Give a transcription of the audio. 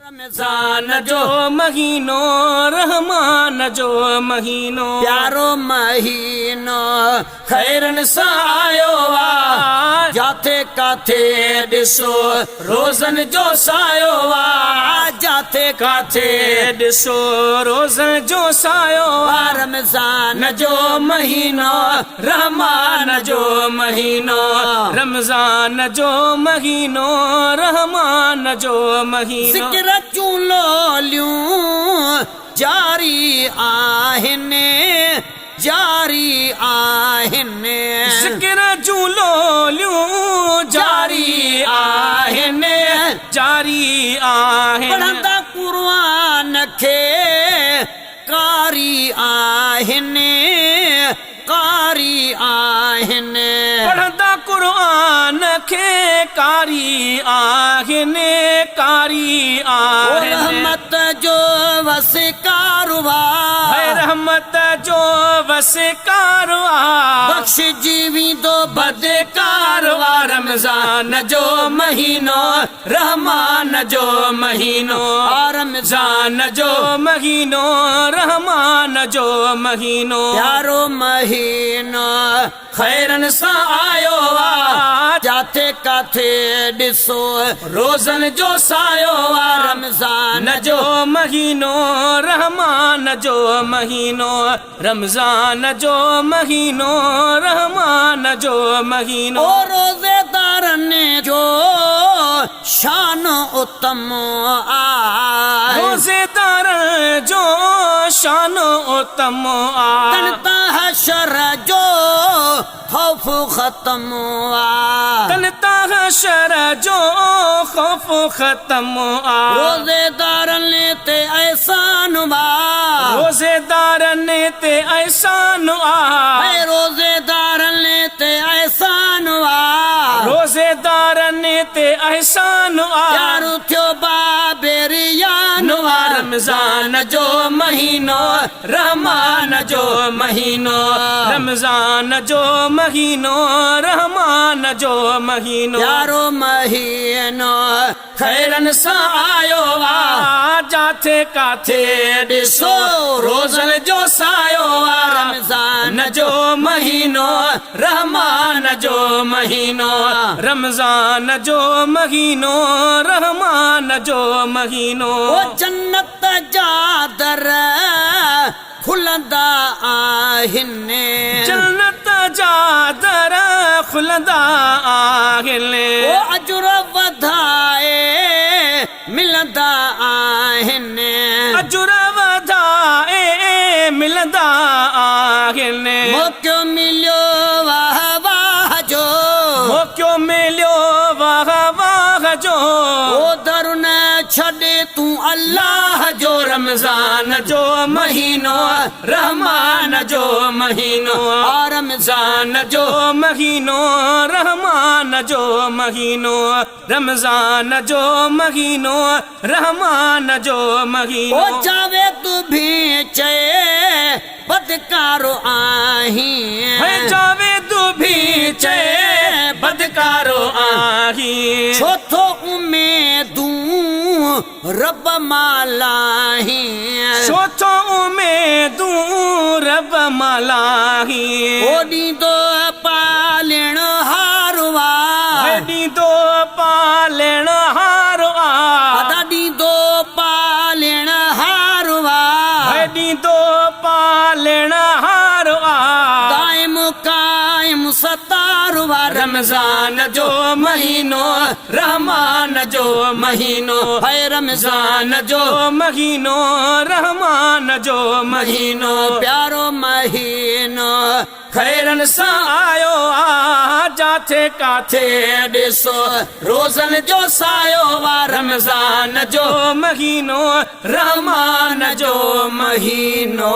रमज़ान जो महीनो रहमान जो महीनो प्यारो महीनो खैरन सां आयो आ जाथे काथे ॾिसो रोज़न जो सायो आ जाथे काथे ॾिसो रोज़न जो सायो आ रमज़ान जो महीनो रहमान जो महीनो रमज़ान जो महीनो रहमान जो महीनो लोलियूं जारी आहिनि जारी आहिनि ज़िक्र जूं लोलियूं जारी आहिनि जारी आहिनि पढ़ंदा क़ुरान खे कारी आहिनि कारी आहिनि पढ़ंदा क़ुरान खे कारी आहिनि कारी आहिनि रहमत जो वस कारवार रहमत जो वस कारवार बख्श जीवी दो बदकारवार रमज़ान जो महीनो रहमान जो महीनो रमज़ान जो महीनो रहमान जो महीनो प्यारो महीनो खैरन सां आयो आ जाथे काथे ॾिसो रोज़न जो सायो आ रमज़ान जो महीनो रहमान जो महीनो रमज़ान जो महीनो रहमान जो महीनो रोज़ेदारनि जो शान उत्तम आ रोज़ेदार जो शान उत्तम आ तनता हशर जो खौफ खत्म आ तनता हशर जो खौफ खत्म आ रोज़ेदारनि ते एहसान आ रोज़ेदारनि ते एहसान आ रोज़ेदारनि ते एहसान आ रोज़ेदारनि ते एहसान आ यारो थियो बाबेरियान रमज़ान जो महीनो रहमान जो महीनो रमज़ान जो महीनो रहमान जो महीनो प्यारो महीनो खैरन सां आयो आ जाथे काथे ॾिसो रोज़न जो सायो आ रमज़ान जो महीनो रहमान जो महीनो रमज़ान जो महीनो रहमान जो महीनो जन्नत जा दर खुलंदा आहिनि जन्नत जा दर खुलंदा आहिनि अजुर वधाए मिलंदा आहिनि अजुर वधाए मिलंदा आहिनि मौक़ो मिलियो वाह वाह जो मौक़ो मिलियो वाह वाह जो दर न छॾे तूं अल्लाह जो रमज़ान जो महीनो रहमान जो महीनो रमज़ान जो महीनो रहमान जो महीनो रमज़ान जो महीनो रहमान जो महीनो जावे तू भी चए बदकारो आही जावे तू भी चए बदकारो आही छो थो उमेदूं रब मालाही सोचो उमेदूं रब मालाही ओडी दो पालण हारवा ओडी दो पालण हारवा दादी दो पालण हारवा ओडी दो पालण हारवा कायम कायम सतारवा रमज़ान जो महीनो रहमान जो महीनो है रमज़ान जो महीनो रहमान जो महीनो प्यारो महीनो खैरन सां आयो आ जाथे काथे ॾिसो रोज़न जो सायो आ रमज़ान जो महीनो रहमान जो महीनो